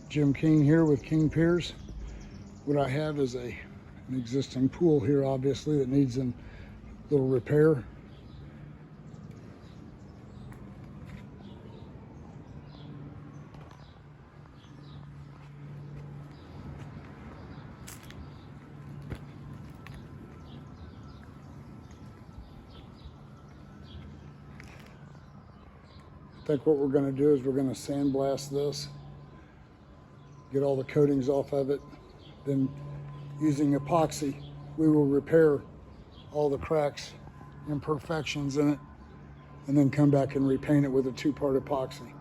Jim King here with King Piers. What I have is an existing pool here, obviously, that needs a little repair. I think what we're going to do is we're going to sandblast this, get all the coatings off of it, then using epoxy we will repair all the cracks, imperfections in it, and then come back and repaint it with a 2-part epoxy.